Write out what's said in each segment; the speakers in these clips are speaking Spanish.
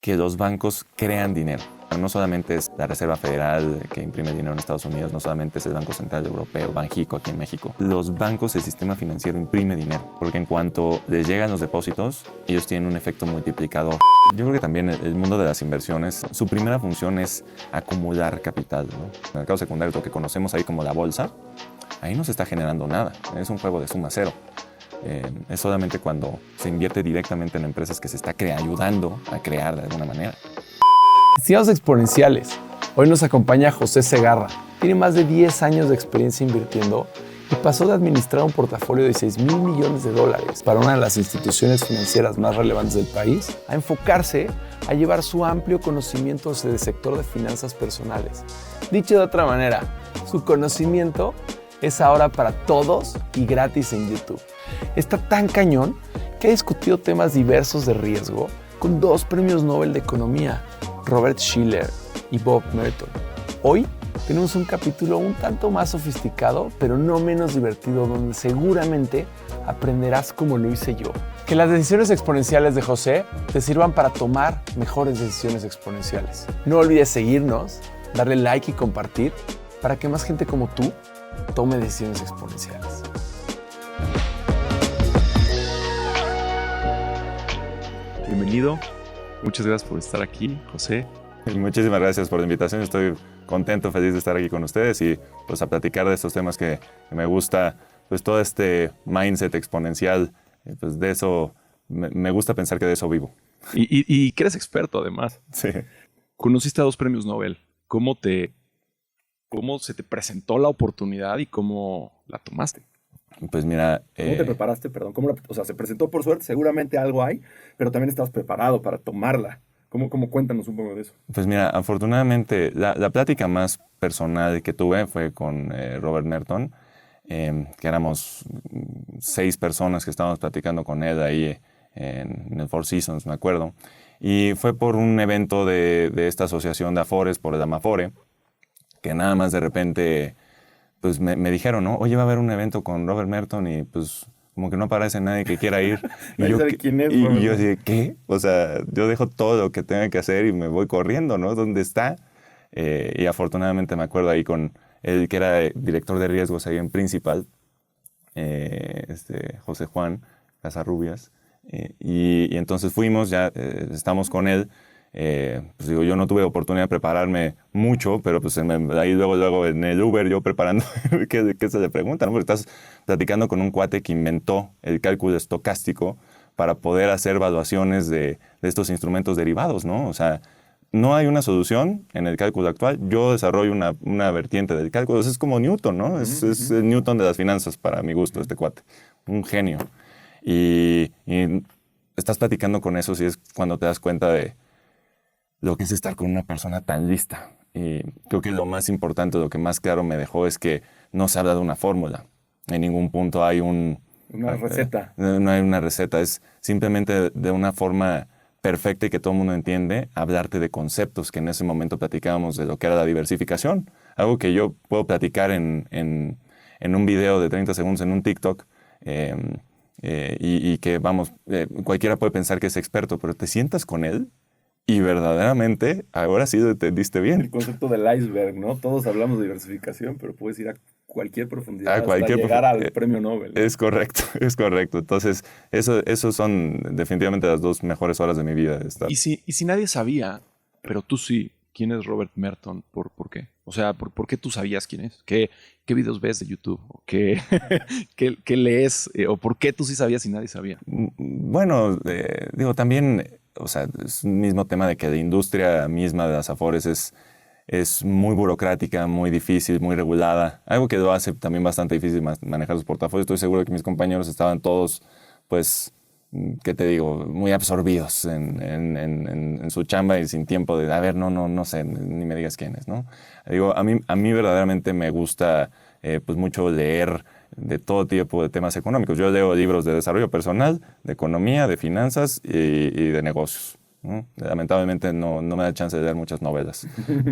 que los bancos crean dinero. No solamente es la Reserva Federal que imprime dinero en Estados Unidos, no solamente es el Banco Central Europeo, Banxico aquí en México. Los bancos, el sistema financiero imprime dinero, porque en cuanto les llegan los depósitos, ellos tienen un efecto multiplicador. Yo creo que también el mundo de las inversiones, su primera función es acumular capital, ¿no? En el mercado secundario, lo que conocemos ahí como la bolsa, ahí no se está generando nada, es un juego de suma cero. Es solamente cuando se invierte directamente en empresas que se está ayudando a crear de alguna manera. Estimados exponenciales, hoy nos acompaña José Segarra. Tiene más de 10 años de experiencia invirtiendo y pasó de administrar un portafolio de $6,000 millones para una de las instituciones financieras más relevantes del país a enfocarse a llevar su amplio conocimiento del sector de finanzas personales. Dicho de otra manera, su conocimiento es ahora para todos y gratis en YouTube. Está tan cañón que ha discutido temas diversos de riesgo con 2 premios Nobel de Economía, Robert Shiller y Bob Merton. Hoy tenemos un capítulo un tanto más sofisticado, pero no menos divertido, donde seguramente aprenderás como lo hice yo. Que las decisiones exponenciales de José te sirvan para tomar mejores decisiones exponenciales. No olvides seguirnos, darle like y compartir para que más gente como tú tome decisiones exponenciales. Bienvenido. Muchas gracias por estar aquí, José. Muchísimas gracias por la invitación. Estoy contento, feliz de estar aquí con ustedes y pues a platicar de estos temas que me gusta, pues todo este mindset exponencial, pues de eso, me gusta pensar que de eso vivo. Y que eres experto además. Sí. Conociste a 2 premios Nobel. ¿Cómo se te presentó la oportunidad y cómo la tomaste? Pues mira... ¿Cómo te preparaste? Perdón, o sea, se presentó por suerte, seguramente algo hay, pero también estabas preparado para tomarla. ¿Cómo cuéntanos un poco de eso? Pues mira, afortunadamente, la plática más personal que tuve fue con Robert Merton, que éramos 6 personas que estábamos platicando con él ahí en el Four Seasons, me acuerdo. Y fue por un evento de esta asociación de Afores, por el Amafore, que nada más de repente... pues me dijeron, ¿no? Oye, va a haber un evento con Robert Merton y pues como que no aparece nadie que quiera ir. Y yo, ¿quién es, y yo así, ¿qué? O sea, yo dejo todo lo que tenga que hacer y me voy corriendo, ¿no? ¿Dónde está? Y afortunadamente me acuerdo ahí con él, que era director de riesgos ahí en Principal, José Juan Casarrubias. Y entonces fuimos, ya estamos con él. Pues digo, yo no tuve oportunidad de prepararme mucho, pero pues ahí luego en el Uber yo preparando ¿qué se le pregunta, ¿no? Porque estás platicando con un cuate que inventó el cálculo estocástico para poder hacer evaluaciones de estos instrumentos derivados, ¿no? O sea, no hay una solución en el cálculo actual. Yo desarrollo una vertiente del cálculo. Es como Newton, ¿no? Es el Newton de las finanzas para mi gusto, este cuate. Un genio. Y estás platicando con eso y es cuando te das cuenta de lo que es estar con una persona tan lista. Y creo que lo más importante, lo que más claro me dejó es que no se habla de una fórmula. En ningún punto hay una receta. No hay una receta. Es simplemente de una forma perfecta y que todo el mundo entiende, hablarte de conceptos que en ese momento platicábamos de lo que era la diversificación. Algo que yo puedo platicar en un video de 30 segundos en un TikTok y que, vamos, cualquiera puede pensar que es experto, pero te sientas con él y verdaderamente, ahora sí lo entendiste bien. El concepto del iceberg, ¿no? Todos hablamos de diversificación, pero puedes ir a cualquier profundidad hasta llegar al premio Nobel. Es correcto, es correcto. Entonces, eso son definitivamente las 2 mejores horas de mi vida. Y si nadie sabía, pero tú sí, ¿quién es Robert Merton? ¿Por qué? O sea, ¿por qué tú sabías quién es? ¿Qué videos ves de YouTube? ¿Qué lees? ¿O por qué tú sí sabías y nadie sabía? Bueno, digo, también... O sea, es el mismo tema de que la industria misma de las Afores es muy burocrática, muy difícil, muy regulada. Algo que lo hace también bastante difícil manejar los portafolios. Estoy seguro que mis compañeros estaban todos, pues, ¿qué te digo? Muy absorbidos en su chamba y sin tiempo de, a ver, no sé, ni me digas quién es, ¿no? Digo, a mí verdaderamente me gusta pues mucho leer de todo tipo de temas económicos. Yo leo libros de desarrollo personal, de economía, de finanzas y de negocios, ¿no? Lamentablemente no me da chance de leer muchas novelas.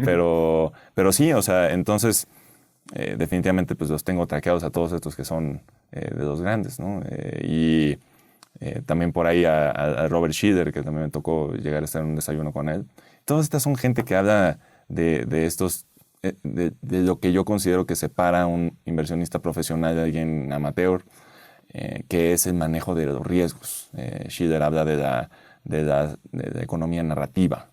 Pero sí, o sea, entonces definitivamente pues los tengo traqueados a todos estos que son de los grandes, ¿no? También por ahí a Robert Schiller, que también me tocó llegar a estar en un desayuno con él. Todas estas son gente que habla de estos, de lo que yo considero que separa a un inversionista profesional de alguien amateur, que es el manejo de los riesgos. Schiller habla de la economía narrativa,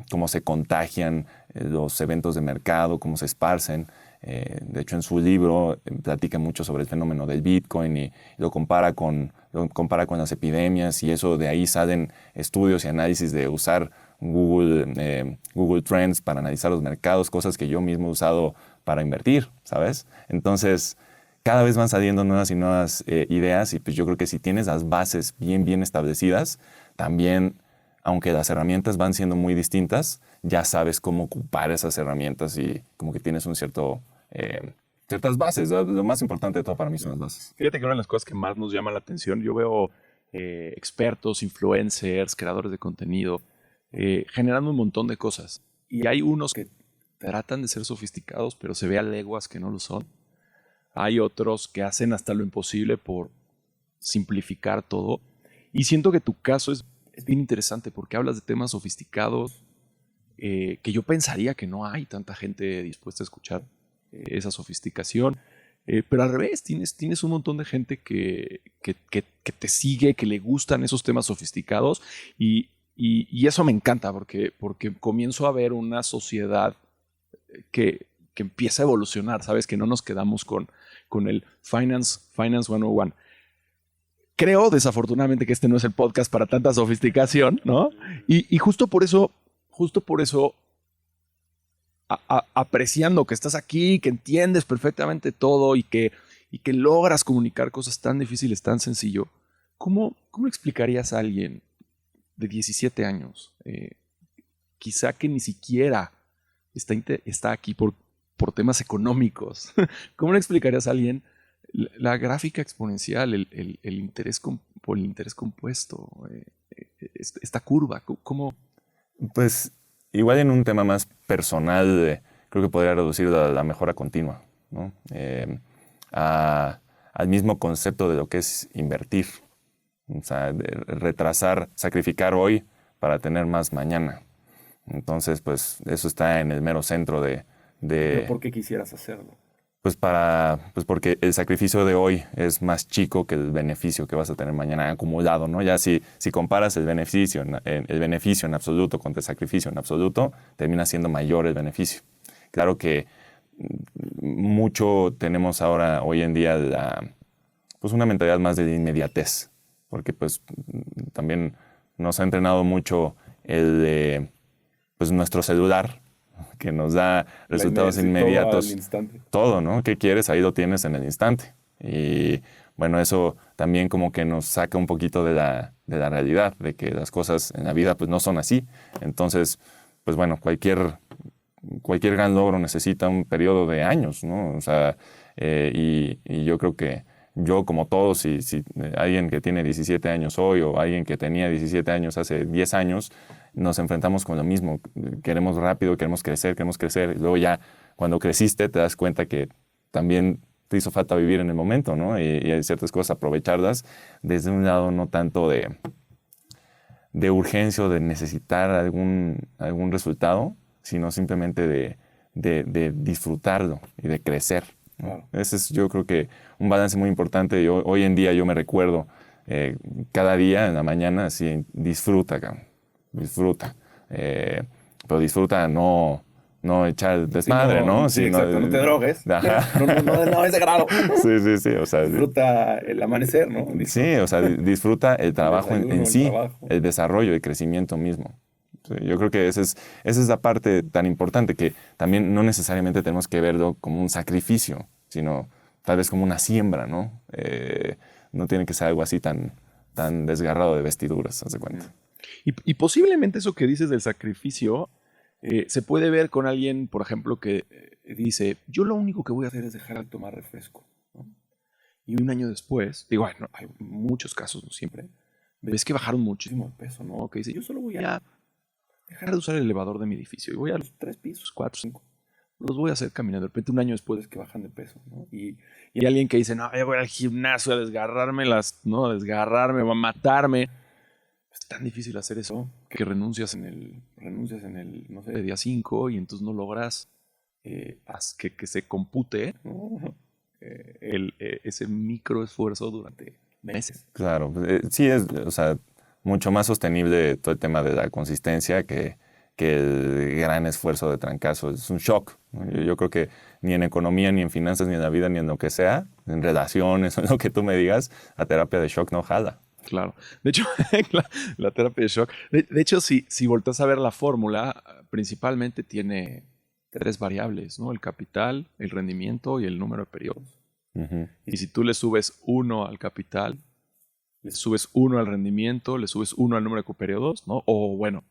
cómo se contagian los eventos de mercado, cómo se esparcen. De hecho, en su libro platica mucho sobre el fenómeno del Bitcoin y lo compara con las epidemias, y eso de ahí salen estudios y análisis de usar Google Trends para analizar los mercados, cosas que yo mismo he usado para invertir, ¿sabes? Entonces, cada vez van saliendo nuevas y nuevas ideas, y pues yo creo que si tienes las bases bien establecidas, también, aunque las herramientas van siendo muy distintas, ya sabes cómo ocupar esas herramientas y como que tienes ciertas bases. Lo más importante de todo para mí son las bases. Fíjate que una de las cosas que más nos llama la atención, yo veo expertos, influencers, creadores de contenido, generando un montón de cosas. Y hay unos que tratan de ser sofisticados, pero se ve a leguas que no lo son. Hay otros que hacen hasta lo imposible por simplificar todo. Y siento que tu caso es bien interesante porque hablas de temas sofisticados que yo pensaría que no hay tanta gente dispuesta a escuchar esa sofisticación. Pero al revés, tienes un montón de gente que te sigue, que le gustan esos temas sofisticados, y eso me encanta porque comienzo a ver una sociedad que empieza a evolucionar, ¿sabes? Que no nos quedamos con el Finance 101. Creo, desafortunadamente, que este no es el podcast para tanta sofisticación, ¿no? Y justo por eso, apreciando que estás aquí, que entiendes perfectamente todo y que logras comunicar cosas tan difíciles, tan sencillo, ¿cómo explicarías a alguien de 17 años, quizá que ni siquiera está aquí por temas económicos? ¿Cómo le explicarías a alguien la gráfica exponencial, el interés por el interés compuesto, esta curva? ¿Cómo? Pues igual en un tema más personal, creo que podría reducir la mejora continua, ¿no? Al mismo concepto de lo que es invertir. O sea, de retrasar, sacrificar hoy para tener más mañana. Entonces, pues eso está en el mero centro de ¿Pero por qué quisieras hacerlo? pues porque el sacrificio de hoy es más chico que el beneficio que vas a tener mañana acumulado, ¿no? Ya si comparas el beneficio en absoluto contra el sacrificio en absoluto, termina siendo mayor el beneficio. Claro que mucho tenemos hoy en día pues una mentalidad más de inmediatez, porque pues también nos ha entrenado mucho pues nuestro celular, que nos da resultados inmediatos. Todo al instante. Todo, ¿no? ¿Qué quieres? Ahí lo tienes en el instante. Y bueno, eso también como que nos saca un poquito de la realidad, de que las cosas en la vida pues no son así. Entonces, pues bueno, cualquier gran logro necesita un periodo de años, ¿no? O sea, y yo creo que yo, como todos, si alguien que tiene 17 años hoy o alguien que tenía 17 años hace 10 años, nos enfrentamos con lo mismo. Queremos rápido, queremos crecer. Y luego ya, cuando creciste, te das cuenta que también te hizo falta vivir en el momento, ¿no? Y hay ciertas cosas, aprovecharlas desde un lado no tanto de urgencia o de necesitar algún resultado, sino simplemente de disfrutarlo y de crecer, ¿no? Claro. Ese es, yo creo que, un balance muy importante. Hoy en día yo me recuerdo cada día en la mañana así: disfruta, cabrón, disfruta. Pero disfruta, no echar desmadre, Sí, ¿no? Sí, Sí, exacto, no te drogues. Ajá. No, ese grado. Sí, o sea, Disfruta el amanecer, ¿no? sí, o sea, disfruta el trabajo desayuno, en el sí, trabajo. el desarrollo, el crecimiento mismo. Sí, yo creo que esa es la parte tan importante, que también no necesariamente tenemos que verlo como un sacrificio, sino tal vez como una siembra, ¿no? No tiene que ser algo así tan desgarrado de vestiduras, haz de cuenta. Y posiblemente eso que dices del sacrificio se puede ver con alguien, por ejemplo, que dice: yo lo único que voy a hacer es dejar de tomar refresco, ¿no? Y un año después, digo, bueno, hay muchos casos, no siempre, ves que bajaron muchísimo de peso, ¿no? Que dice: yo solo voy a dejar de usar el elevador de mi edificio y voy a los 3 pisos, 4, 5. los voy a hacer caminando. De repente un año después es que bajan de peso, ¿no? Y alguien que dice, no, yo voy al gimnasio a desgarrarme ¿no? A desgarrarme, a matarme. Es tan difícil hacer eso que renuncias en el, no sé, día 5 y entonces no logras que se compute, ¿no? Ese micro esfuerzo durante meses. Claro, sí es, o sea, mucho más sostenible todo el tema de la consistencia que el gran esfuerzo de trancazo. Es un shock, ¿no? Yo creo que ni en economía, ni en finanzas, ni en la vida, ni en lo que sea, en relaciones, en lo que tú me digas, la terapia de shock no jala. Claro. De hecho, la terapia de shock. De hecho, si volteas a ver la fórmula, principalmente tiene 3 variables, ¿no? El capital, el rendimiento y el número de periodos. Uh-huh. Y si tú le subes 1 al capital, le subes 1 al rendimiento, le subes 1 al número de periodos, ¿no? O bueno,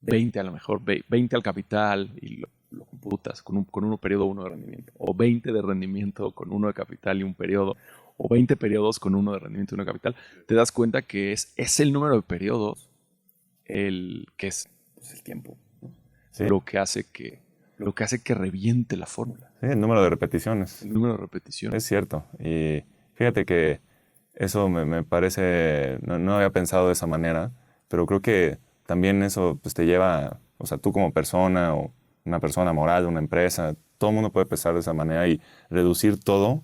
20 a lo mejor, 20 al capital y lo computas con 1 periodo, 1 de rendimiento. O 20 de rendimiento con 1 de capital y 1 periodo. O 20 periodos con 1 de rendimiento y 1 de capital. Te das cuenta que es el número de periodos el que es el tiempo, ¿no? Sí. Lo que hace que reviente la fórmula. Sí, el número de repeticiones. El número de repeticiones. Es cierto. Y fíjate que eso me parece, no había pensado de esa manera, pero creo que también eso pues, te lleva, o sea, tú como persona o una persona moral, una empresa, todo el mundo puede pensar de esa manera y reducir todo,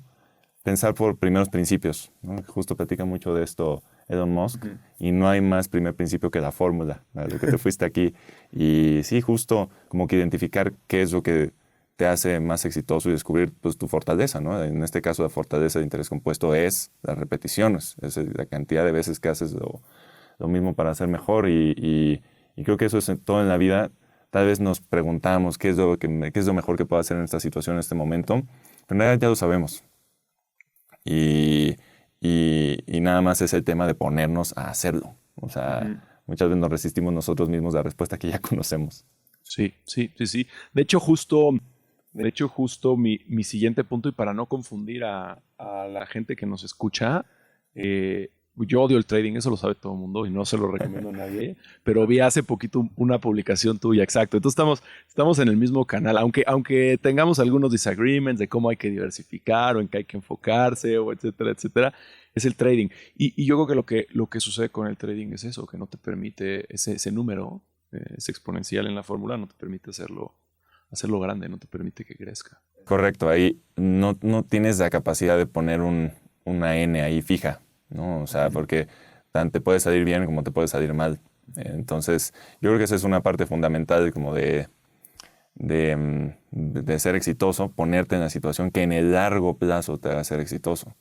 pensar por primeros principios, ¿no? Justo platica mucho de esto Elon Musk, uh-huh. Y no hay más primer principio que la fórmula, de que te fuiste aquí. Y sí, justo como que identificar qué es lo que te hace más exitoso y descubrir pues, tu fortaleza, ¿no? En este caso, la fortaleza de interés compuesto es las repeticiones, es la cantidad de veces que haces lo mismo para hacer mejor. Y creo que eso es todo en la vida. Tal vez nos preguntamos qué es lo mejor que puedo hacer en esta situación, en este momento, pero en realidad ya lo sabemos. Y nada más es el tema de ponernos a hacerlo. O sea, uh-huh. Muchas veces nos resistimos nosotros mismos a la respuesta que ya conocemos. Sí. De hecho, justo mi siguiente punto, y para no confundir a la gente que nos escucha, yo odio el trading, eso lo sabe todo el mundo y no se lo recomiendo a nadie, pero vi hace poquito una publicación tuya, exacto. Entonces estamos en el mismo canal, aunque tengamos algunos disagreements de cómo hay que diversificar o en qué hay que enfocarse, o etcétera, etcétera, es el trading. Y yo creo que lo que sucede con el trading es eso, que no te permite ese número, ese exponencial en la fórmula, no te permite hacerlo grande, no te permite que crezca. Correcto, ahí no tienes la capacidad de poner una N ahí fija, ¿no? O sea, porque tanto te puede salir bien como te puede salir mal. Entonces, yo creo que esa es una parte fundamental como de ser exitoso, ponerte en la situación que en el largo plazo te haga ser exitoso.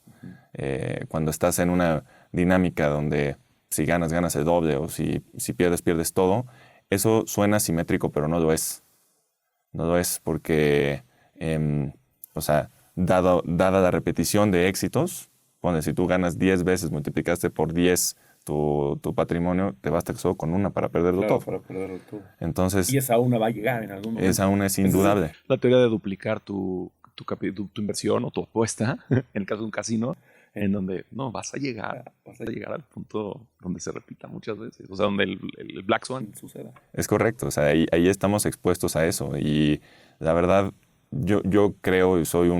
Cuando estás en una dinámica donde si ganas, ganas el doble, o si pierdes, pierdes todo, eso suena simétrico, pero no lo es. No lo es porque, o sea, dada la repetición de éxitos, si tú ganas 10 veces, multiplicaste por 10 tu patrimonio, te basta solo con una para perderlo todo. Para perderlo todo. Entonces, y esa una va a llegar en algún momento. Esa una es indudable. La teoría de duplicar tu inversión o tu apuesta, en el caso de un casino, en donde no vas a llegar al punto donde se repita muchas veces, o sea, donde el Black Swan suceda. Es correcto, o sea, ahí estamos expuestos a eso y la verdad yo creo y soy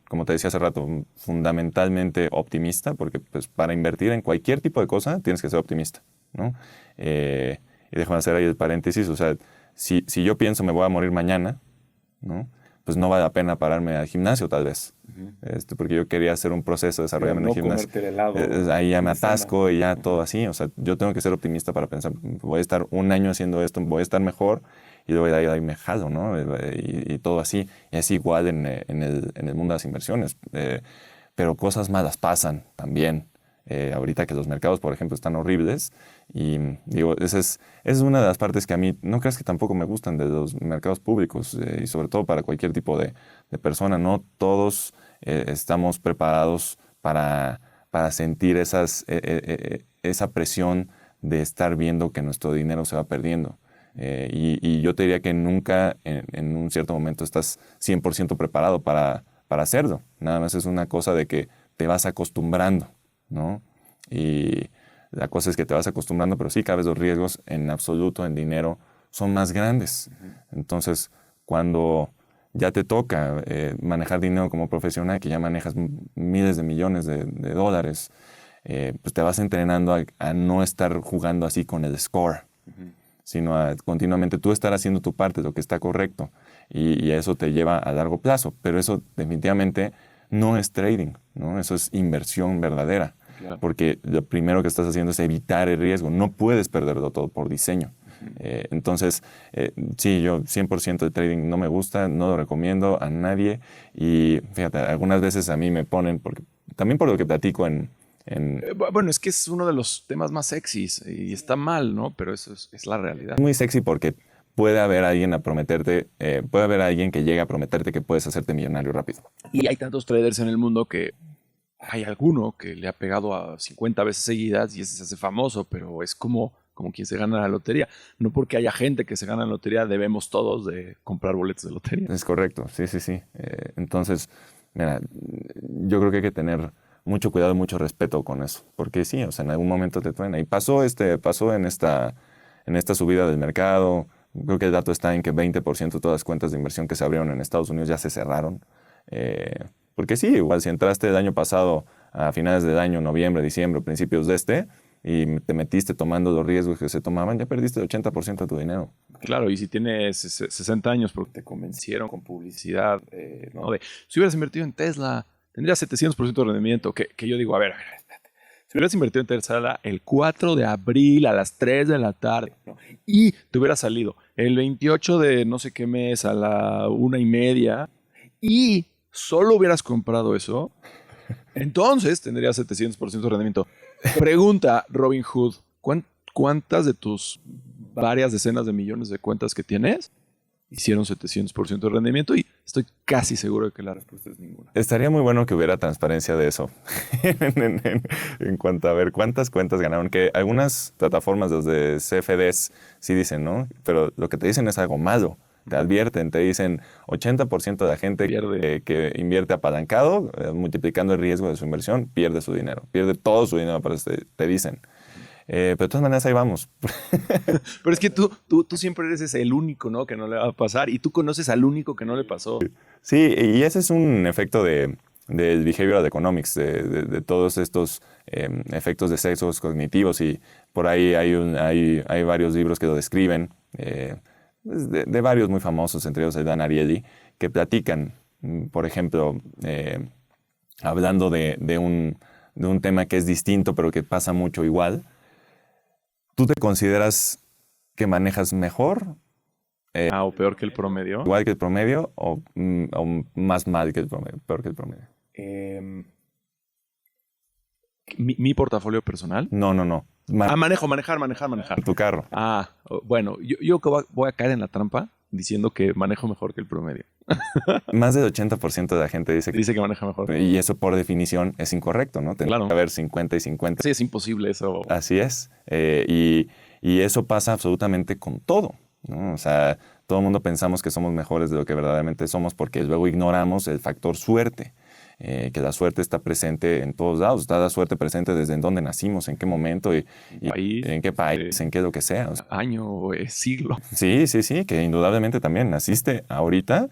como te decía hace rato, fundamentalmente optimista, porque pues para invertir en cualquier tipo de cosa tienes que ser optimista, ¿no? Y déjame hacer ahí el paréntesis, o sea, si yo pienso me voy a morir mañana, ¿no? Pues no vale la pena pararme al gimnasio tal vez, uh-huh. Porque yo quería hacer un proceso de desarrollarme en el gimnasio. Ahí ya me atasco y ya todo así, o sea, yo tengo que ser optimista para pensar, voy a estar un año haciendo esto, voy a estar mejor y luego de ahí me jalo, ¿no? Y todo así, y es igual en el mundo de las inversiones, pero cosas malas pasan también. Ahorita que los mercados, por ejemplo, están horribles y digo, esa es una de las partes que a mí, no creas que tampoco me gustan de los mercados públicos y sobre todo para cualquier tipo de persona, no todos estamos preparados para sentir esa presión de estar viendo que nuestro dinero se va perdiendo. Y yo te diría que nunca en un cierto momento estás 100% preparado para hacerlo. Nada más es una cosa de que te vas acostumbrando, ¿no? Y la cosa es que te vas acostumbrando, pero sí, cada vez los riesgos en absoluto, en dinero, son más grandes. Uh-huh. Entonces, cuando ya te toca manejar dinero como profesional, que ya manejas miles de millones de dólares, pues te vas entrenando a no estar jugando así con el score, sino a continuamente tú estar haciendo tu parte, lo que está correcto, y eso te lleva a largo plazo. Pero eso definitivamente no es trading, ¿no? Eso es inversión verdadera, Claro. porque lo primero que estás haciendo es evitar el riesgo. No puedes perderlo todo por diseño. Entonces, sí, yo 100% de trading no me gusta, no lo recomiendo a nadie. Y fíjate, algunas veces a mí me ponen, también por lo que platico en Bueno, es que es uno de los temas más sexys y está mal, ¿no? Pero eso es la realidad. muy sexy porque puede haber alguien puede haber alguien que llegue a prometerte que puedes hacerte millonario rápido. Y hay tantos traders en el mundo que hay alguno que le ha pegado a 50 veces seguidas y ese se hace famoso, pero es como quien se gana la lotería. No porque haya gente que se gana la lotería, debemos todos de comprar boletos de lotería. Es correcto, sí, sí, sí. Entonces, mira, yo creo que hay que tener mucho cuidado y mucho respeto con eso, porque sí, o sea, en algún momento te truena. Y pasó en esta subida del mercado. Creo que el dato está en que 20% de todas las cuentas de inversión que se abrieron en Estados Unidos ya se cerraron. Porque sí, igual si entraste el año pasado a finales del año, noviembre, diciembre, principios de y te metiste tomando los riesgos que se tomaban, ya perdiste el 80% de tu dinero. Claro, y si tienes 60 años porque te convencieron con publicidad, ¿no? Si hubieras invertido en Tesla, tendrías 700% de rendimiento, que yo digo, a ver, espérate. Si hubieras invertido en Tesla el 4 de abril a las 3 de la tarde, ¿no? Y te hubiera salido el 28 de no sé qué mes a la 1:30 y solo hubieras comprado eso, entonces tendrías 700% de rendimiento. Pregunta, Robin Hood, ¿cuántas de tus varias decenas de millones de cuentas que tienes hicieron 700% de rendimiento? Y estoy casi seguro de que la respuesta es ninguna. Estaría muy bueno que hubiera transparencia de eso en cuanto a ver cuántas cuentas ganaron. Que algunas plataformas, los de CFDs, sí dicen, ¿no? Pero lo que te dicen es algo malo. Te advierten, te dicen 80% de la gente que invierte apalancado, multiplicando el riesgo de su inversión, pierde su dinero. Pierde todo su dinero, te dicen. Pero de todas maneras ahí vamos. Pero es que tú siempre eres el único, ¿no? Que no le va a pasar. Y tú conoces al único que no le pasó. Sí, y ese es un efecto del behavioral economics, de todos estos efectos de sesgos cognitivos. Y por ahí hay varios libros que lo describen, de varios muy famosos, entre ellos el Dan Ariely, que platican, por ejemplo, hablando de un tema que es distinto, pero que pasa mucho igual. ¿Tú te consideras que manejas mejor? ¿O peor que el promedio? ¿Igual que el promedio o más mal que el promedio, peor que el promedio? ¿Mi portafolio personal? No. Manejar. Tu carro. Bueno, yo voy a caer en la trampa diciendo que manejo mejor que el promedio. Más del 80% de la gente dice que maneja mejor. Y eso por definición es incorrecto, ¿no? Tendría que haber 50 y 50. Sí, es imposible eso. Así es. Y eso pasa absolutamente con todo, ¿no? O sea, todo el mundo pensamos que somos mejores de lo que verdaderamente somos porque luego ignoramos el factor suerte. Que la suerte está presente en todos lados. Está la suerte presente desde en dónde nacimos, en qué momento y en qué país, en qué lo que sea. O sea, año, siglo. Sí, que indudablemente también naciste ahorita.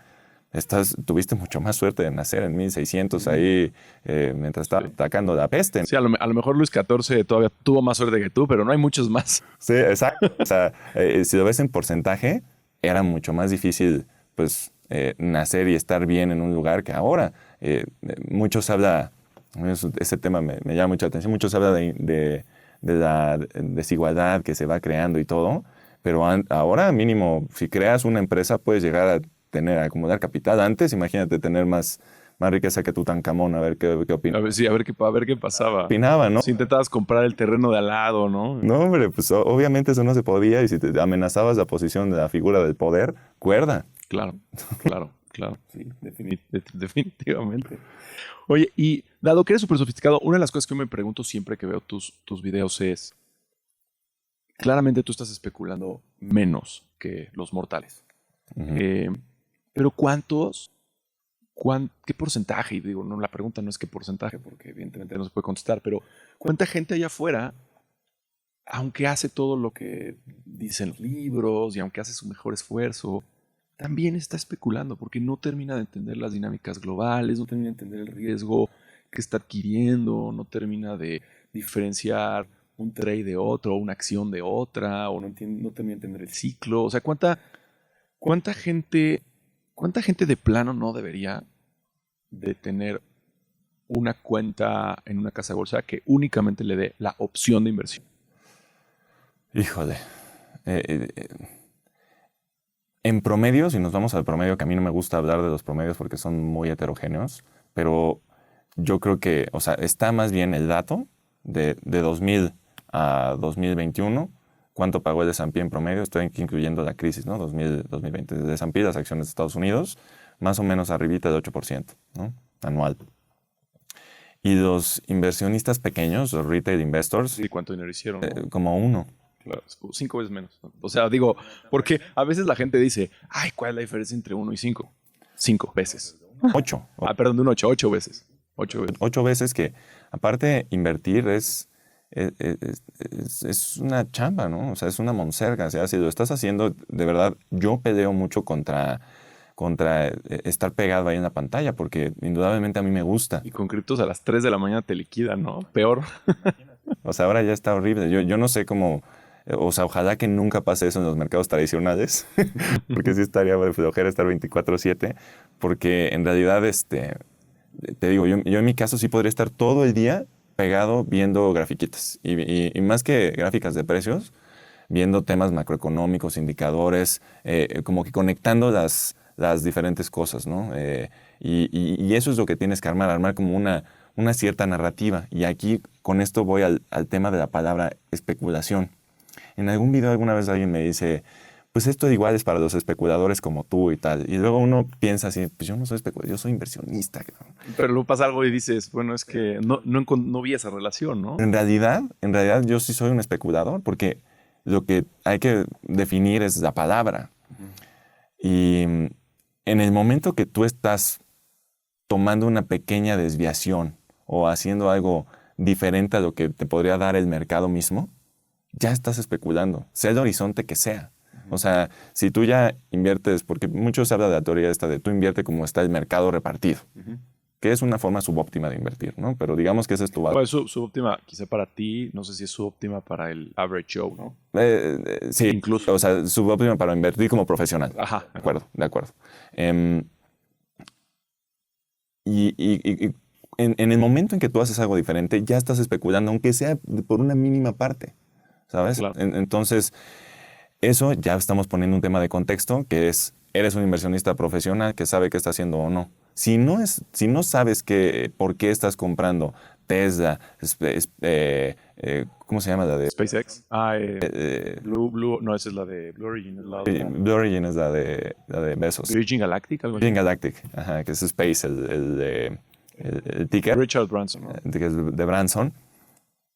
Tuviste mucho más suerte de nacer en 1600 ahí mientras estaba atacando la peste. Sí, a lo mejor Luis XIV todavía tuvo más suerte que tú, pero no hay muchos más. Sí, exacto. O sea, si lo ves en porcentaje, era mucho más difícil, pues, nacer y estar bien en un lugar que ahora. Muchos habla, ese tema me llama mucha atención, muchos habla de la desigualdad que se va creando y todo, pero ahora mínimo, si creas una empresa puedes llegar a acumular capital. Antes, imagínate tener más riqueza que Tutankamón, a ver qué opina. A ver qué pasaba. Opinaba, ¿no? Si intentabas comprar el terreno de al lado, ¿no? No, hombre, pues obviamente eso no se podía y si te amenazabas la posición de la figura del poder, cuerda. Claro. Sí, definitivamente. Oye, y dado que eres súper sofisticado, una de las cosas que yo me pregunto siempre que veo tus videos es, claramente tú estás especulando menos que los mortales. Uh-huh. Pero ¿qué porcentaje? Y digo, no, la pregunta no es qué porcentaje, porque evidentemente no se puede contestar, pero ¿cuánta gente allá afuera, aunque hace todo lo que dicen los libros y aunque hace su mejor esfuerzo, también está especulando porque no termina de entender las dinámicas globales, no termina de entender el riesgo que está adquiriendo, no termina de diferenciar un trade de otro, una acción de otra, o no termina de entender el ciclo. O sea, ¿cuánta gente de plano no debería de tener una cuenta en una casa de bolsa que únicamente le dé la opción de inversión? Híjole. En promedio, si nos vamos al promedio, que a mí no me gusta hablar de los promedios porque son muy heterogéneos, pero yo creo que, o sea, está más bien el dato de 2000 a 2021, cuánto pagó el S&P en promedio, estoy incluyendo la crisis, ¿no? 2020, de S&P, las acciones de Estados Unidos, más o menos arribita de 8%, ¿no? Anual. Y los inversionistas pequeños, los retail investors, ¿Y cuánto dinero hicieron? ¿No? como 1. Claro, 5 veces menos. O sea, digo, porque a veces la gente dice, ay, ¿cuál es la diferencia entre 1 y 5? 5 veces. 8. Perdón, de un 8, 8 veces. 8 veces. 8 veces que, aparte, invertir es una chamba, ¿no? O sea, es una monserga. O sea, si lo estás haciendo, de verdad, yo peleo mucho contra estar pegado ahí en la pantalla, porque indudablemente a mí me gusta. Y con criptos a las 3 de la mañana te liquidan, ¿no? Peor. O sea, ahora ya está horrible. Yo no sé cómo... O sea, ojalá que nunca pase eso en los mercados tradicionales, porque sí estaría de flojera estar 24/7, porque en realidad, te digo, yo en mi caso sí podría estar todo el día pegado viendo grafiquitas, y más que gráficas de precios, viendo temas macroeconómicos, indicadores, como que conectando las diferentes cosas, ¿no? Y eso es lo que tienes que armar como una cierta narrativa. Y aquí con esto voy al tema de la palabra especulación. En algún video alguna vez alguien me dice, pues esto igual es para los especuladores como tú y tal. Y luego uno piensa así, pues yo no soy especulador, yo soy inversionista. Pero luego pasa algo y dices, bueno, es que no vi esa relación, ¿no? En realidad yo sí soy un especulador, porque lo que hay que definir es la palabra. Y en el momento que tú estás tomando una pequeña desviación o haciendo algo diferente a lo que te podría dar el mercado mismo, ya estás especulando, sea el horizonte que sea. O sea, si tú ya inviertes, porque mucho se habla de la teoría esta de tú invierte como está el mercado repartido, que es una forma subóptima de invertir, ¿no? Pero digamos que esa es tu base. Pues subóptima, quizá para ti, no sé si es subóptima para el average Joe, ¿no? Sí, Incluso. O sea, subóptima para invertir como profesional. Ajá. De acuerdo. Y en el momento en que tú haces algo diferente, ya estás especulando, aunque sea por una mínima parte, ¿sabes? Claro. Entonces, eso ya estamos poniendo un tema de contexto, que es, eres un inversionista profesional que sabe qué está haciendo o no. Si no sabes por qué estás comprando Tesla, ¿cómo se llama la de? SpaceX. Blue, no, esa es la de Blue Origin. Es la otra. Blue Origin es la de Bezos. Virgin Galactic, algo así. Virgin Galactic, ajá, que es Space, el ticker. Richard Branson, ¿no? Que es de Branson.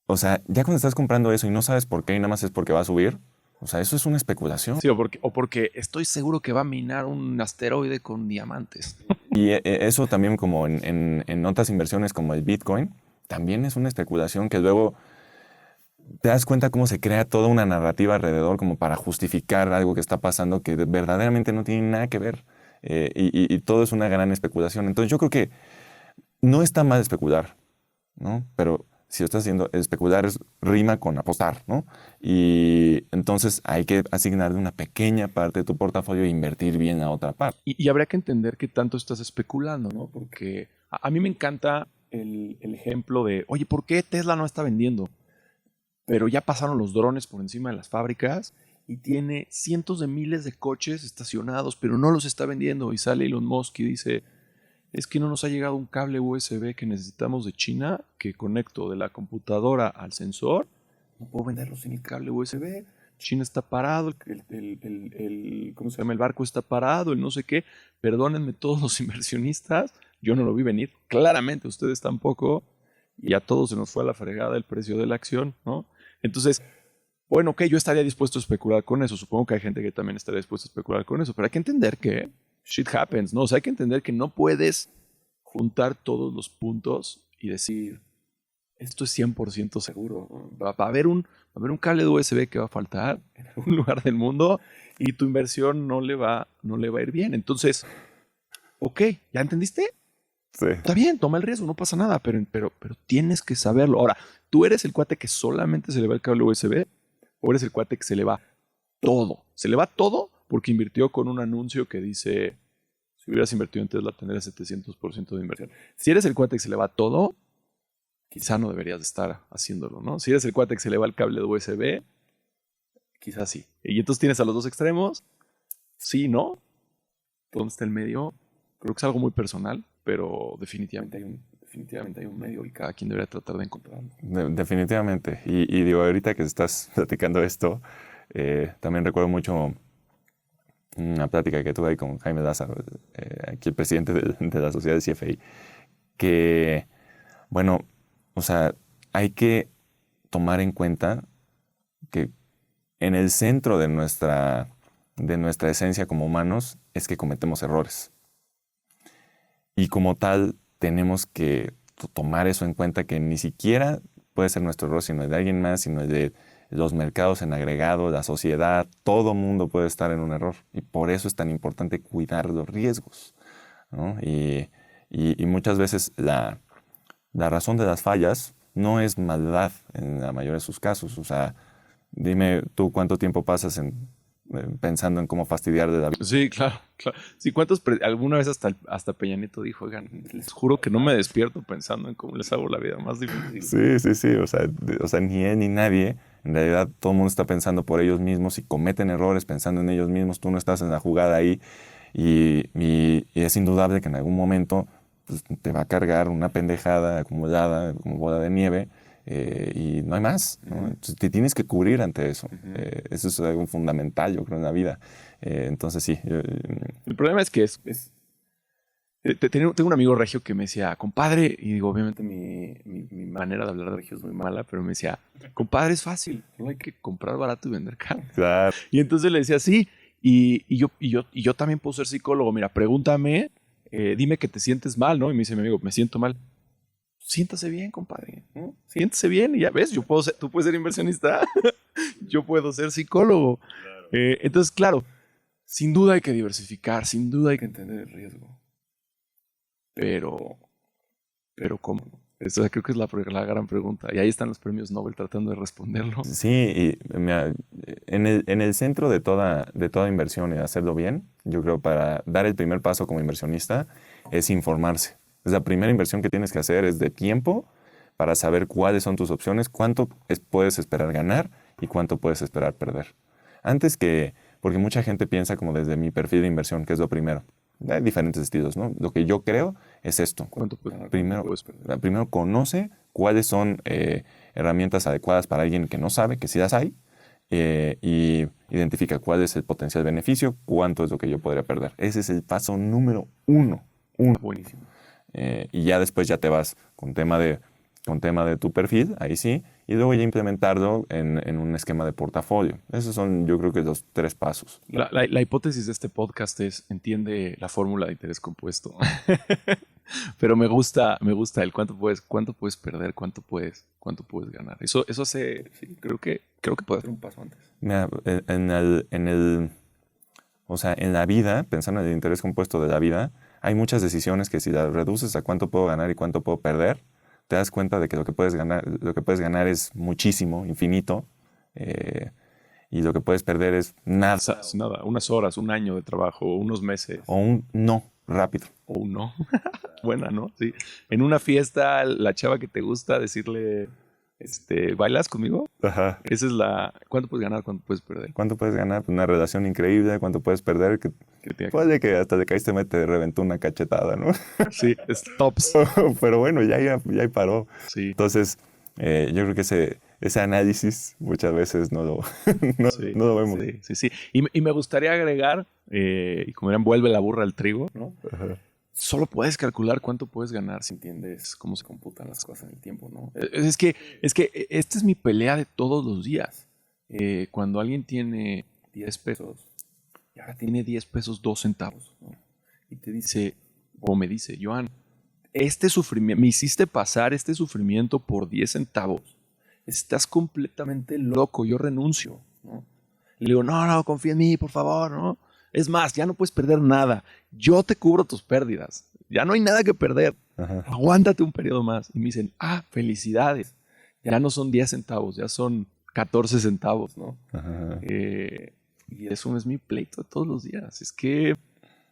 O sea, ya cuando estás comprando eso y no sabes por qué y nada más es porque va a subir, o sea, eso es una especulación. Sí, o porque estoy seguro que va a minar un asteroide con diamantes. Y eso también, como en otras inversiones como el Bitcoin, también es una especulación que luego te das cuenta cómo se crea toda una narrativa alrededor como para justificar algo que está pasando que verdaderamente no tiene nada que ver. Y todo es una gran especulación. Entonces yo creo que no está mal especular, ¿no? Pero si lo estás haciendo, especular rima con apostar, ¿no? Y entonces hay que asignarle una pequeña parte de tu portafolio e invertir bien a otra parte. Y habría que entender qué tanto estás especulando, ¿no? Porque a mí me encanta el ejemplo de, oye, ¿por qué Tesla no está vendiendo? Pero ya pasaron los drones por encima de las fábricas y tiene cientos de miles de coches estacionados, pero no los está vendiendo. Y sale Elon Musk y dice, es que no nos ha llegado un cable USB que necesitamos de China que conecto de la computadora al sensor. No puedo venderlo sin el cable USB. China está parado, ¿cómo se llama? El barco está parado, el no sé qué. Perdónenme todos los inversionistas, yo no lo vi venir. Claramente ustedes tampoco. Y a todos se nos fue a la fregada el precio de la acción, ¿no? Entonces, bueno, ok, yo estaría dispuesto a especular con eso. Supongo que hay gente que también estaría dispuesta a especular con eso. Pero hay que entender que shit happens, ¿no? O sea, hay que entender que no puedes juntar todos los puntos y decir, esto es 100% seguro. Va a haber un cable de USB que va a faltar en algún lugar del mundo y tu inversión no le va a ir bien. Entonces, ok, ¿ya entendiste? Sí. Está bien, toma el riesgo, no pasa nada, pero tienes que saberlo. Ahora, ¿tú eres el cuate que solamente se le va el cable USB o eres el cuate que se le va todo? Se le va todo porque invirtió con un anuncio que dice, si hubieras invertido en Tesla tendrías 700% de inversión. Si eres el cuate que se le va todo, quizá no deberías de estar haciéndolo, ¿no? Si eres el cuate que se le va el cable de USB, quizás sí. Y entonces tienes a los dos extremos, sí, ¿no? ¿Dónde está el medio? Creo que es algo muy personal, pero definitivamente hay un medio y cada quien debería tratar de encontrarlo. Definitivamente. Y digo, ahorita que estás platicando esto, también recuerdo mucho una plática que tuve ahí con Jaime Lázaro, aquí el presidente de la sociedad de CFI, que, bueno, o sea, hay que tomar en cuenta que en el centro de nuestra esencia como humanos es que cometemos errores. Y como tal, tenemos que tomar eso en cuenta, que ni siquiera puede ser nuestro error, sino el de alguien más, sino el de los mercados en agregado, la sociedad, todo mundo puede estar en un error. Y por eso es tan importante cuidar los riesgos, ¿no? Y muchas veces la razón de las fallas no es maldad en la mayoría de sus casos. O sea, dime tú cuánto tiempo pasas pensando en cómo fastidiar de la vida. Sí, claro. Sí, alguna vez hasta Peña Nieto dijo, oigan, les juro que no me despierto pensando en cómo les hago la vida más difícil. Sí. O sea, ni él ni nadie. En realidad, todo el mundo está pensando por ellos mismos y cometen errores pensando en ellos mismos. Tú no estás en la jugada ahí y es indudable que en algún momento pues, te va a cargar una pendejada acumulada como bola de nieve y no hay más, ¿no? Entonces, te tienes que cubrir ante eso. Eso es algo fundamental, yo creo, en la vida. Entonces, sí. El problema es que tengo un amigo regio que me decía, compadre, y digo, obviamente mi manera de hablar de regio es muy mala, pero me decía, compadre, es fácil, no hay que comprar barato y vender caro. Claro. Y entonces le decía, sí, y yo también puedo ser psicólogo, mira, pregúntame, dime que te sientes mal, ¿no? Y me dice mi amigo, me siento mal. Siéntase bien, compadre, ¿no? Siéntase bien y ya ves, tú puedes ser inversionista, yo puedo ser psicólogo. Claro. Entonces, claro, sin duda hay que diversificar, sin duda hay que entender el riesgo. Pero ¿cómo? Esa creo que es la gran pregunta. Y ahí están los premios Nobel tratando de responderlo. Sí, y mira, en el centro de toda inversión y hacerlo bien, yo creo para dar el primer paso como inversionista es informarse. Es la primera inversión que tienes que hacer es de tiempo para saber cuáles son tus opciones, cuánto puedes esperar ganar y cuánto puedes esperar perder. Porque mucha gente piensa como desde mi perfil de inversión, que es lo primero. Hay diferentes estilos, ¿no? Lo que yo creo es esto. ¿Cuánto puedes ganar? Primero conoce cuáles son herramientas adecuadas para alguien que no sabe, que sí las hay, y identifica cuál es el potencial beneficio, cuánto es lo que yo podría perder. Ese es el paso número uno. Buenísimo. Y ya después ya te vas con tema de tu perfil, ahí sí, y luego ya implementarlo en un esquema de portafolio. Esos son, yo creo que los 3 pasos. La hipótesis de este podcast es, entiende la fórmula de interés compuesto. Pero me gusta el cuánto puedes perder, cuánto puedes ganar. Eso hace, sí, creo que puede hacer un paso antes. Mira, o sea, en la vida, pensando en el interés compuesto de la vida, hay muchas decisiones que si las reduces a cuánto puedo ganar y cuánto puedo perder, te das cuenta de que lo que puedes ganar es muchísimo, infinito, y lo que puedes perder es nada. Nada, unas horas, un año de trabajo, unos meses. O un no rápido. O un no. Buena, ¿no? Sí. En una fiesta, la chava que te gusta, decirle, ¿bailas conmigo? Ajá. Esa es ¿cuánto puedes ganar, cuánto puedes perder? ¿Cuánto puedes ganar? Una relación increíble, ¿cuánto puedes perder? Puede que hasta le caíste, te reventó una cachetada, ¿no? Sí, es tops. Pero bueno, ya paró. Sí. Entonces, yo creo que ese análisis muchas veces no lo vemos. Sí. Y me gustaría agregar, y como dirán, vuelve la burra al trigo, ¿no? Ajá. Solo puedes calcular cuánto puedes ganar si entiendes cómo se computan las cosas en el tiempo, ¿no? Es que esta es mi pelea de todos los días. Cuando alguien tiene 10 pesos y ahora tiene 10 pesos 2 centavos, ¿no? Y te dice, o me dice, Joan, me hiciste pasar este sufrimiento por 10 centavos. Estás completamente loco, yo renuncio, ¿no? Le digo, no, confía en mí, por favor, ¿no? Es más, ya no puedes perder nada. Yo te cubro tus pérdidas. Ya no hay nada que perder. Ajá. Aguántate un periodo más. Y me dicen, felicidades. Ya no son 10 centavos, ya son 14 centavos, ¿no? Ajá. Y eso es mi pleito de todos los días. Es que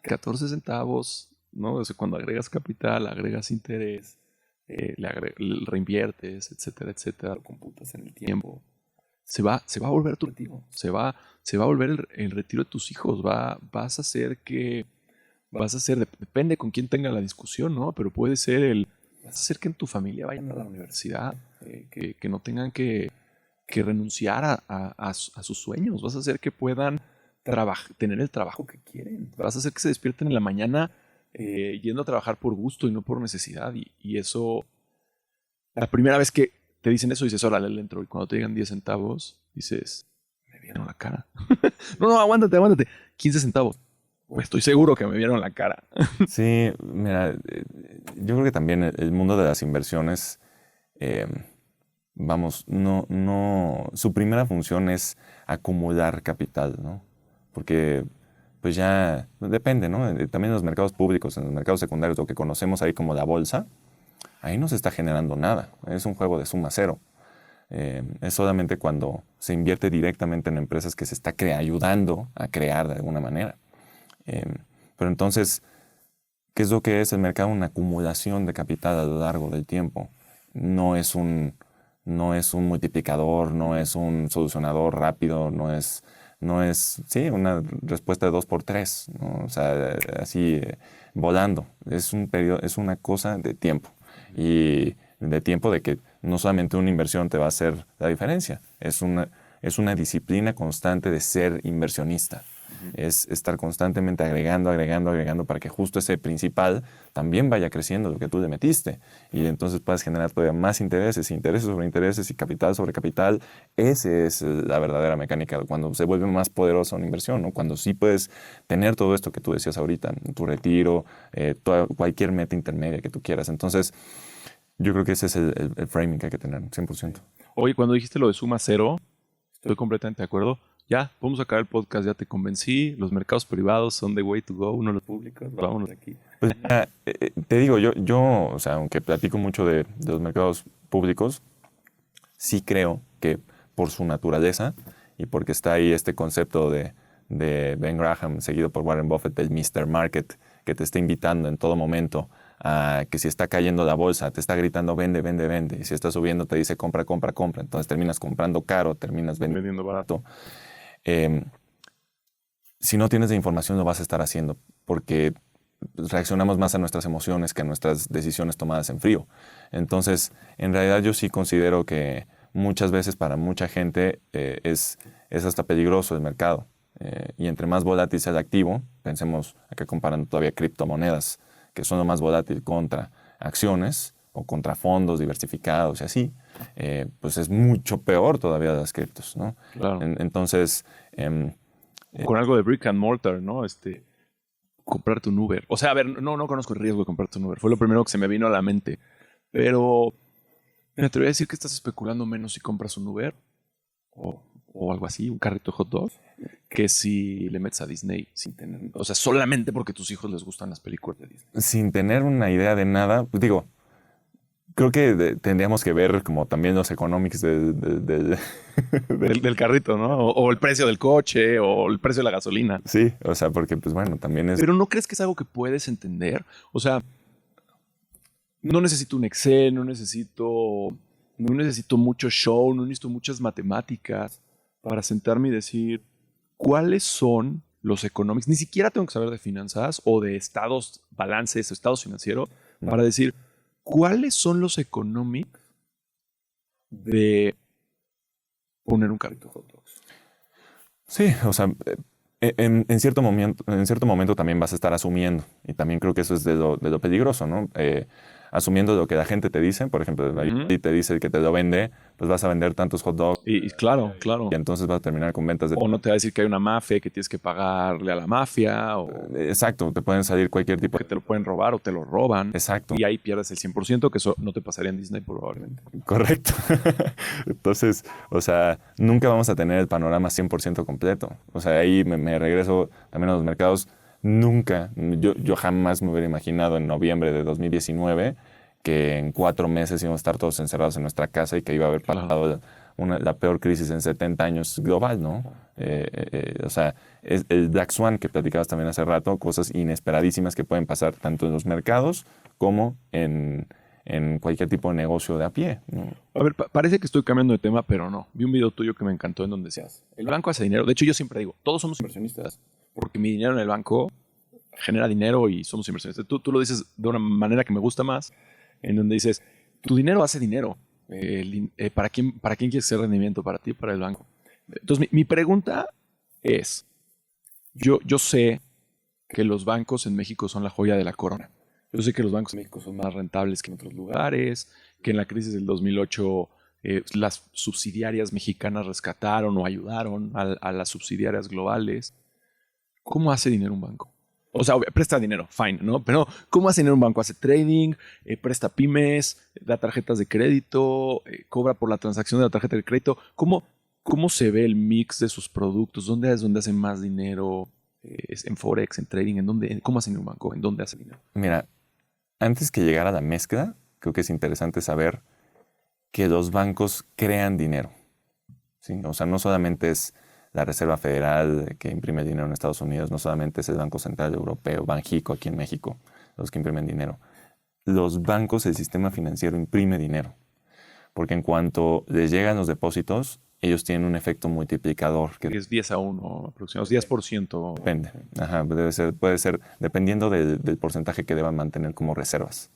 14 centavos, ¿no? O sea, cuando agregas capital, agregas interés, le reinviertes, etcétera, etcétera, lo computas en el tiempo. Se va a volver tu retiro. Se va a volver el retiro de tus hijos. Vas a hacer, depende con quién tenga la discusión, ¿no? Pero puede ser vas a hacer que en tu familia vayan a la universidad, que no tengan que renunciar a sus sueños. Vas a hacer que puedan tener el trabajo que quieren. Vas a hacer que se despierten en la mañana yendo a trabajar por gusto y no por necesidad. Y eso, la primera vez que te dicen eso, dices, órale, le entro. Y cuando te llegan 10 centavos, dices, me vieron la cara. No, aguántate. 15 centavos. Pues estoy seguro que me vieron la cara. Sí, mira, yo creo que también el mundo de las inversiones, su primera función es acumular capital, ¿no? Porque pues ya depende, ¿no? También en los mercados públicos, en los mercados secundarios, lo que conocemos ahí como la bolsa, ahí no se está generando nada. Es un juego de suma cero. Es solamente cuando se invierte directamente en empresas que se está ayudando a crear de alguna manera. Pero entonces, ¿qué es lo que es el mercado? Una acumulación de capital a lo largo del tiempo. No es un multiplicador, no es un solucionador rápido, no es una respuesta de 2x3, ¿no? O sea, así volando. Es una cosa de tiempo. Y de tiempo de que no solamente una inversión te va a hacer la diferencia, es una disciplina constante de ser inversionista. Es estar constantemente agregando para que justo ese principal también vaya creciendo lo que tú le metiste. Y entonces puedas generar todavía más intereses sobre intereses y capital sobre capital. Esa es la verdadera mecánica, cuando se vuelve más poderosa una inversión, ¿no? Cuando sí puedes tener todo esto que tú decías ahorita, tu retiro, cualquier meta intermedia que tú quieras. Entonces, yo creo que ese es el framing que hay que tener, 100%. Oye, cuando dijiste lo de suma cero, estoy completamente de acuerdo. Ya, vamos a acabar el podcast, ya te convencí. Los mercados privados son the way to go, no los públicos. Vámonos de aquí. Pues mira, te digo, yo, o sea, aunque platico mucho de los mercados públicos, sí creo que por su naturaleza y porque está ahí este concepto de Ben Graham, seguido por Warren Buffett, del Mr. Market, que te está invitando en todo momento a que si está cayendo la bolsa, te está gritando vende, vende, vende. Y si está subiendo, te dice compra, compra, compra. Entonces terminas comprando caro, terminas vendiendo barato. Si no tienes la información, lo vas a estar haciendo porque reaccionamos más a nuestras emociones que a nuestras decisiones tomadas en frío. Entonces, en realidad yo sí considero que muchas veces para mucha gente es hasta peligroso el mercado. Y entre más volátil sea el activo, pensemos acá comparando todavía criptomonedas, que son lo más volátil contra acciones o contra fondos diversificados y así, pues es mucho peor todavía las criptos, ¿no? Claro. Entonces... con algo de brick and mortar, ¿no? Comprarte un Uber. O sea, a ver, no conozco el riesgo de comprarte un Uber. Fue lo primero que se me vino a la mente. Pero me atrevería a decir que estás especulando menos si compras un Uber o algo así, un carrito de hot dog, que si le metes a Disney sin tener... O sea, solamente porque a tus hijos les gustan las películas de Disney. Sin tener una idea de nada, pues digo, creo que tendríamos que ver como también los economics del carrito, ¿no? O el precio del coche, o el precio de la gasolina. Sí, o sea, porque pues bueno, también es... Pero ¿no crees que es algo que puedes entender? O sea, no necesito un Excel, no necesito mucho show, no necesito muchas matemáticas para sentarme y decir cuáles son los economics. Ni siquiera tengo que saber de finanzas o de estados, balances o estados financieros para decir cuáles son los economics de poner un carrito de hot dogs. Sí, o sea, en cierto momento también vas a estar asumiendo, y también creo que eso es de lo peligroso, ¿no? asumiendo lo que la gente te dice. Por ejemplo, si te dice que te lo vende, pues vas a vender tantos hot dogs Y claro. y entonces vas a terminar con ventas de... O no te va a decir que hay una mafia y que tienes que pagarle a la mafia, o Exacto, te pueden salir cualquier tipo que te lo pueden robar o te lo roban. Exacto. Y ahí pierdes el 100%, que eso no te pasaría en Disney probablemente. Correcto. Entonces, o sea, nunca vamos a tener el panorama 100% completo. O sea, ahí me regreso también a los mercados. Nunca, yo jamás me hubiera imaginado en noviembre de 2019 que en 4 meses íbamos a estar todos encerrados en nuestra casa y que iba a haber pasado la peor crisis en 70 años global, ¿no? O sea, es el Black Swan que platicabas también hace rato, cosas inesperadísimas que pueden pasar tanto en los mercados como en cualquier tipo de negocio de a pie, ¿no? A ver, parece que estoy cambiando de tema, pero no. Vi un video tuyo que me encantó en donde decías, el banco hace dinero. De hecho, yo siempre digo, todos somos inversionistas, porque mi dinero en el banco genera dinero y somos inversionistas. Tú lo dices de una manera que me gusta más, en donde dices, tu dinero hace dinero. ¿Para quién quieres hacer rendimiento? ¿Para ti o para el banco? Entonces, mi pregunta es, yo sé que los bancos en México son la joya de la corona. Yo sé que los bancos en México son más rentables que en otros lugares, que en la crisis del 2008 las subsidiarias mexicanas rescataron o ayudaron a las subsidiarias globales. ¿Cómo hace dinero un banco? O sea, presta dinero, fine, ¿no? Pero ¿cómo hace dinero un banco? ¿Hace trading? ¿Presta pymes? ¿Da tarjetas de crédito? ¿Cobra por la transacción de la tarjeta de crédito? ¿Cómo se ve el mix de sus productos? ¿Dónde es donde hacen más dinero? ¿Es en Forex, en trading? ¿Cómo hace dinero un banco? ¿En dónde hace dinero? Mira, antes que llegar a la mezcla, creo que es interesante saber que los bancos crean dinero, ¿sí? O sea, no solamente es la Reserva Federal que imprime dinero en Estados Unidos, no solamente es el Banco Central Europeo, Banxico aquí en México, los que imprimen dinero. Los bancos, el sistema financiero imprime dinero, porque en cuanto les llegan los depósitos, ellos tienen un efecto multiplicador. Que es 10-1 aproximadamente, 10%. Depende. Ajá, puede ser, dependiendo del porcentaje que deban mantener como reservas.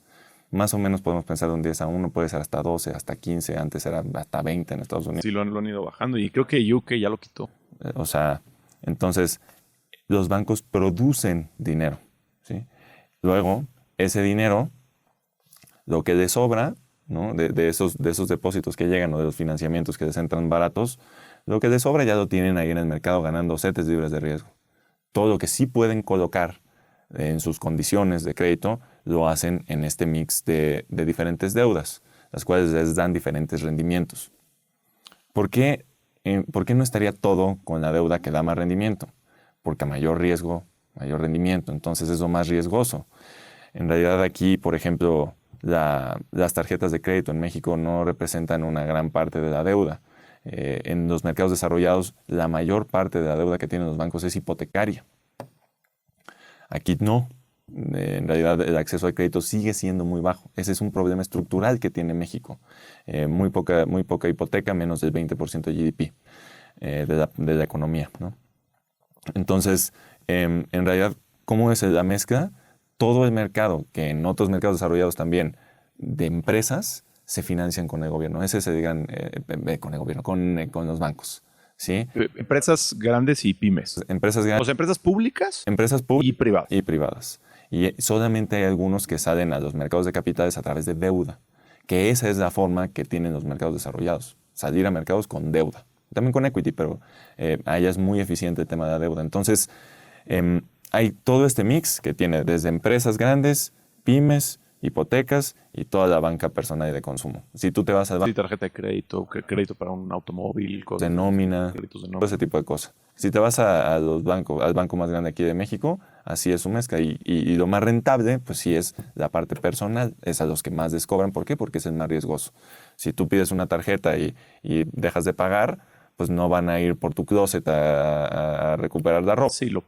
Más o menos podemos pensar de un 10-1, puede ser hasta 12, hasta 15, antes era hasta 20 en Estados Unidos. Sí, lo han ido bajando y creo que UK ya lo quitó. O sea, entonces los bancos producen dinero, ¿sí? Luego, ese dinero, lo que les sobra, ¿no? de esos depósitos que llegan o de los financiamientos que les entran baratos, lo que les sobra ya lo tienen ahí en el mercado ganando setes libres de riesgo. Todo lo que sí pueden colocar en sus condiciones de crédito lo hacen en este mix de diferentes deudas, las cuales les dan diferentes rendimientos. ¿Por qué no estaría todo con la deuda que da más rendimiento? Porque a mayor riesgo, mayor rendimiento, entonces es lo más riesgoso. En realidad aquí, por ejemplo, las tarjetas de crédito en México no representan una gran parte de la deuda. En los mercados desarrollados, la mayor parte de la deuda que tienen los bancos es hipotecaria. Aquí no. En realidad el acceso al crédito sigue siendo muy bajo. Ese es un problema estructural que tiene México. Muy poca hipoteca, menos del 20% de GDP de la economía, ¿no? Entonces, en realidad, ¿cómo es la mezcla? Todo el mercado, que en otros mercados desarrollados también, de empresas, se financian con el gobierno. Ese es el gran... con el gobierno, con los bancos, ¿sí? Empresas grandes y pymes. Empresas grandes. O sea, empresas públicas Y privadas. Y privadas. Y solamente hay algunos que salen a los mercados de capitales a través de deuda, que esa es la forma que tienen los mercados desarrollados, salir a mercados con deuda. También con equity, pero allá es muy eficiente el tema de la deuda. Entonces, hay todo este mix que tiene desde empresas grandes, pymes, hipotecas y toda la banca personal y de consumo. Si tú te vas al banco... Sí, tarjeta de crédito, crédito para un automóvil, cosas, de nómina, créditos de nómina, todo ese tipo de cosas. Si te vas al banco más grande aquí de México, así es su mezcla. Y lo más rentable, pues sí es la parte personal. Es a los que más les cobran. ¿Por qué? Porque es el más riesgoso. Si tú pides una tarjeta y dejas de pagar, pues no van a ir por tu closet a recuperar la ropa. Sí, lo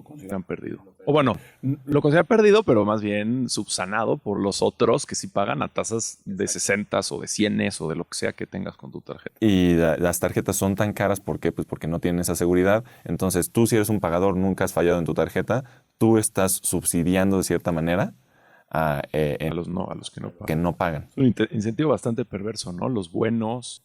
consideran perdido. O bueno, lo consideran perdido, pero más bien subsanado por los otros que sí pagan a tasas de 60 o de 100 o de lo que sea que tengas con tu tarjeta. Y las tarjetas son tan caras, ¿por qué? Pues porque no tienen esa seguridad. Entonces tú, si eres un pagador, nunca has fallado en tu tarjeta, tú estás subsidiando de cierta manera a los que no pagan. Que no pagan. Es un incentivo bastante perverso, ¿no? Los buenos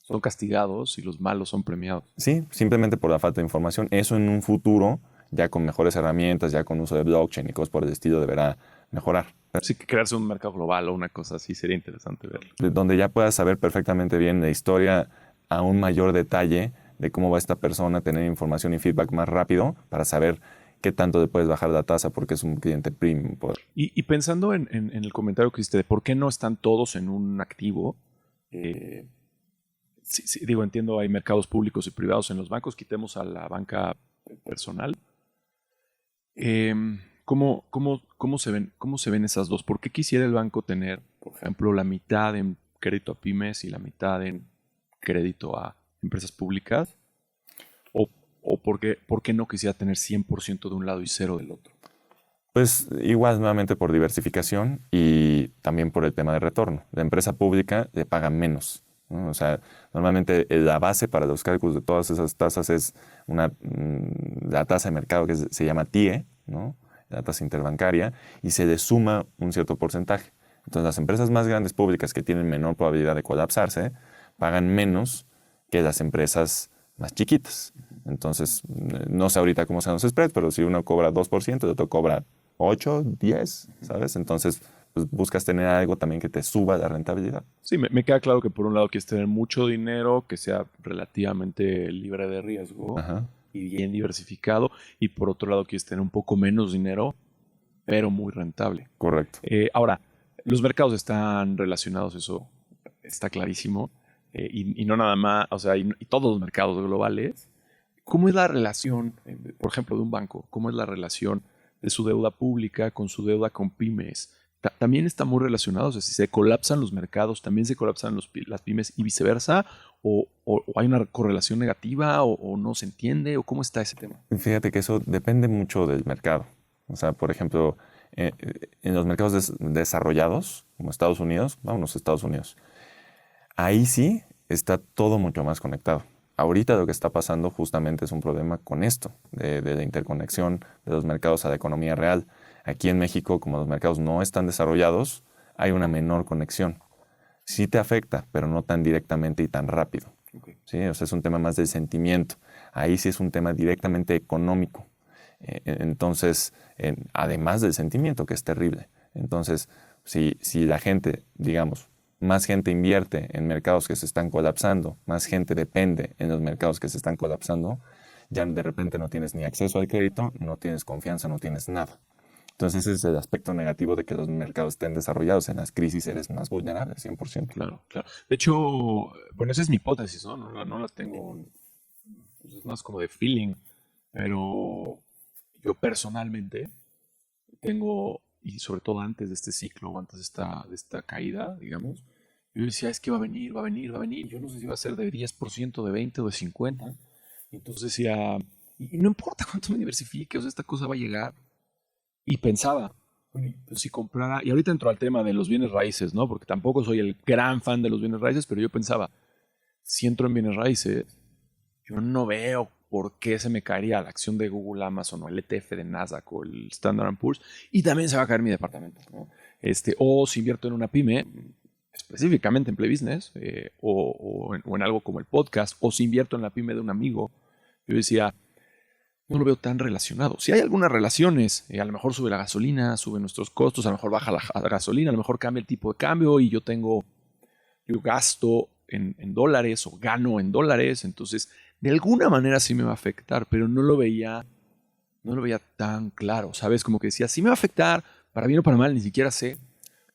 son castigados y los malos son premiados. Sí, simplemente por la falta de información. Eso en un futuro ya con mejores herramientas, ya con uso de blockchain y cosas por el estilo, deberá mejorar. Así que crearse un mercado global o una cosa así sería interesante verlo. Donde ya puedas saber perfectamente bien la historia a un mayor detalle de cómo va esta persona, tener información y feedback más rápido para saber qué tanto le puedes bajar la tasa porque es un cliente premium. Y pensando en el comentario que hiciste de por qué no están todos en un activo, sí, digo, entiendo, hay mercados públicos y privados en los bancos, quitemos a la banca personal. ¿Cómo se ven esas dos? ¿Por qué quisiera el banco tener, por ejemplo, la mitad en crédito a pymes y la mitad en crédito a empresas públicas? ¿O por qué no quisiera tener 100% de un lado y cero del otro? Pues igual nuevamente por diversificación y también por el tema de retorno. La empresa pública le paga menos, ¿no? O sea, normalmente la base para los cálculos de todas esas tasas es la tasa de mercado que se llama TIE, ¿no? La tasa interbancaria, y se le suma un cierto porcentaje. Entonces las empresas más grandes públicas que tienen menor probabilidad de colapsarse pagan menos que las empresas más chiquitas. Entonces, no sé ahorita cómo sean los spreads, pero si uno cobra 2%, el otro cobra 8, 10, ¿sabes? Entonces, pues, buscas tener algo también que te suba la rentabilidad. Sí, me queda claro que por un lado quieres tener mucho dinero, que sea relativamente libre de riesgo. Ajá. Y bien diversificado, y por otro lado quieres tener un poco menos dinero, pero muy rentable. Correcto. Ahora, los mercados están relacionados, eso está clarísimo, y no nada más, o sea, y todos los mercados globales. ¿Cómo es la relación, por ejemplo, de un banco? ¿Cómo es la relación de su deuda pública con su deuda con pymes? También está muy relacionado, o sea, si se colapsan los mercados, también se colapsan las pymes y viceversa, o hay una correlación negativa, o no se entiende, o cómo está ese tema. Fíjate que eso depende mucho del mercado. O sea, por ejemplo, en los mercados desarrollados, como Estados Unidos, vámonos a Estados Unidos, ahí sí está todo mucho más conectado. Ahorita lo que está pasando justamente es un problema con esto, de la interconexión de los mercados a la economía real. Aquí en México, como los mercados no están desarrollados, hay una menor conexión. Sí te afecta, pero no tan directamente y tan rápido. Okay. ¿Sí? O sea, es un tema más del sentimiento. Ahí sí es un tema directamente económico. Entonces, además del sentimiento, que es terrible. Entonces, si la gente, digamos, más gente invierte en mercados que se están colapsando, más gente depende en los mercados que se están colapsando, ya de repente no tienes ni acceso al crédito, no tienes confianza, no tienes nada. Entonces ese es el aspecto negativo de que los mercados estén desarrollados. En las crisis eres más vulnerable, 100%. Claro. De hecho, bueno, esa es mi hipótesis, ¿no? No la tengo, pues es más como de feeling, pero yo personalmente tengo, y sobre todo antes de este ciclo, o antes de esta caída, digamos, yo decía, es que va a venir. Yo no sé si va a ser de 10%, de 20% o de 50%. Y entonces decía, y no importa cuánto me diversifique, o sea, esta cosa va a llegar. Y pensaba, bueno, pues si comprara, y ahorita entro al tema de los bienes raíces, ¿no? Porque tampoco soy el gran fan de los bienes raíces, pero yo pensaba, si entro en bienes raíces, yo no veo por qué se me caería la acción de Google, Amazon, o el ETF de Nasdaq, o el Standard & Poor's, y también se va a caer mi departamento, ¿no? O si invierto en una pyme, específicamente en Play Business, o en algo como el podcast, o si invierto en la pyme de un amigo, yo decía, no lo veo tan relacionado. Si hay algunas relaciones, a lo mejor sube la gasolina, sube nuestros costos, a lo mejor baja la gasolina, a lo mejor cambia el tipo de cambio y yo gasto en dólares o gano en dólares, entonces de alguna manera sí me va a afectar, pero no lo veía tan claro, ¿sabes? Como que decía, sí me va a afectar, para bien o para mal, ni siquiera sé,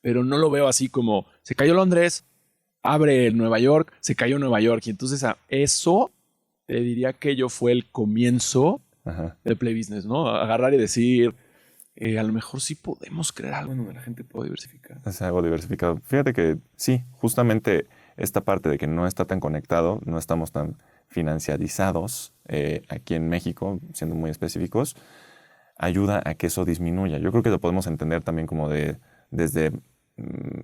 pero no lo veo así como, se cayó Londres, abre Nueva York, se cayó Nueva York, y entonces a eso te diría que yo fue el comienzo del Play Business, ¿no? Agarrar y decir, a lo mejor sí podemos crear algo en donde la gente pueda diversificar. Es algo diversificado. Fíjate que sí, justamente esta parte de que no está tan conectado, no estamos tan financiarizados aquí en México, siendo muy específicos, ayuda a que eso disminuya. Yo creo que lo podemos entender también como desde,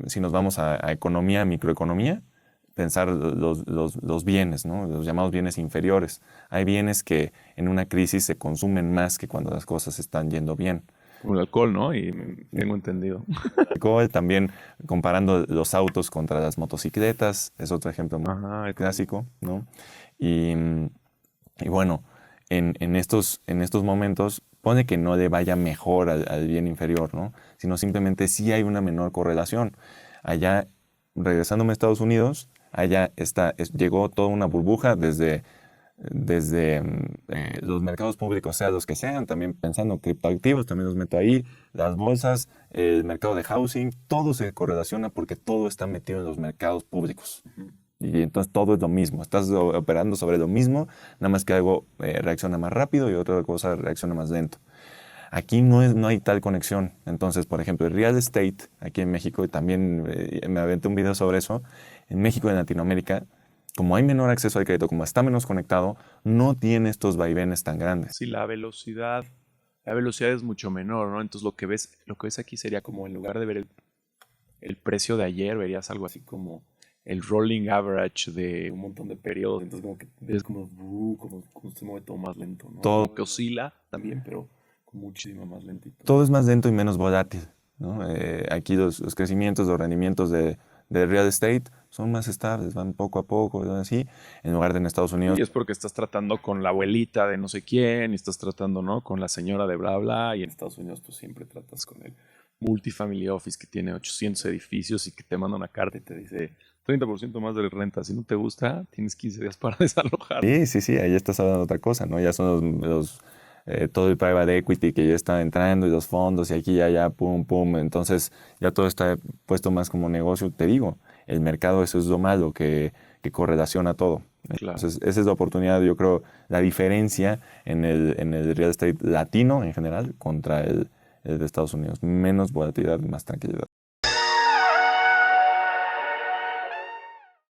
si nos vamos a economía, microeconomía, pensar los bienes, ¿no? Los llamados bienes inferiores. Hay bienes que en una crisis se consumen más que cuando las cosas están yendo bien. Como el alcohol, ¿no? Y tengo entendido. El alcohol, también comparando los autos contra las motocicletas, es otro ejemplo muy clásico, ¿no? Y bueno, en estos momentos pone que no le vaya mejor al bien inferior, ¿no? Sino simplemente sí hay una menor correlación. Allá, regresándome a Estados Unidos, allá llegó toda una burbuja desde los mercados públicos, sea los que sean, también pensando en criptoactivos, también los meto ahí, las bolsas, el mercado de housing, todo se correlaciona porque todo está metido en los mercados públicos. Y entonces todo es lo mismo, estás operando sobre lo mismo, nada más que algo reacciona más rápido y otra cosa reacciona más lento. Aquí no hay tal conexión. Entonces, por ejemplo, el real estate, aquí en México, y también me aventé un video sobre eso, en México y en Latinoamérica, como hay menor acceso al crédito, como está menos conectado, no tiene estos vaivenes tan grandes. Sí, la velocidad es mucho menor, ¿no? Entonces lo que ves aquí sería como, en lugar de ver el precio de ayer, verías algo así como el rolling average de un montón de periodos. Entonces como que ves como se mueve todo más lento, ¿no? Todo. Como que oscila también, pero muchísimo más lentito. Todo es más lento y menos volátil, ¿no? Aquí los crecimientos, los rendimientos de real estate son más estables, van poco a poco, así, en lugar de en Estados Unidos. Y es porque estás tratando con la abuelita de no sé quién, y estás tratando, ¿no?, con la señora de bla, bla, y en Estados Unidos pues siempre tratas con el multifamily office que tiene 800 edificios y que te manda una carta y te dice 30% más de renta. Si no te gusta, tienes 15 días para desalojar. Sí, ahí estás hablando de otra cosa, ¿no? Ya son todo el private equity que ya está entrando y los fondos y aquí y allá, pum, pum. Entonces ya todo está puesto más como negocio. Te digo, el mercado, eso es lo malo, que correlaciona todo. Claro. Entonces esa es la oportunidad, yo creo, la diferencia en el real estate latino en general contra el de Estados Unidos. Menos volatilidad, más tranquilidad.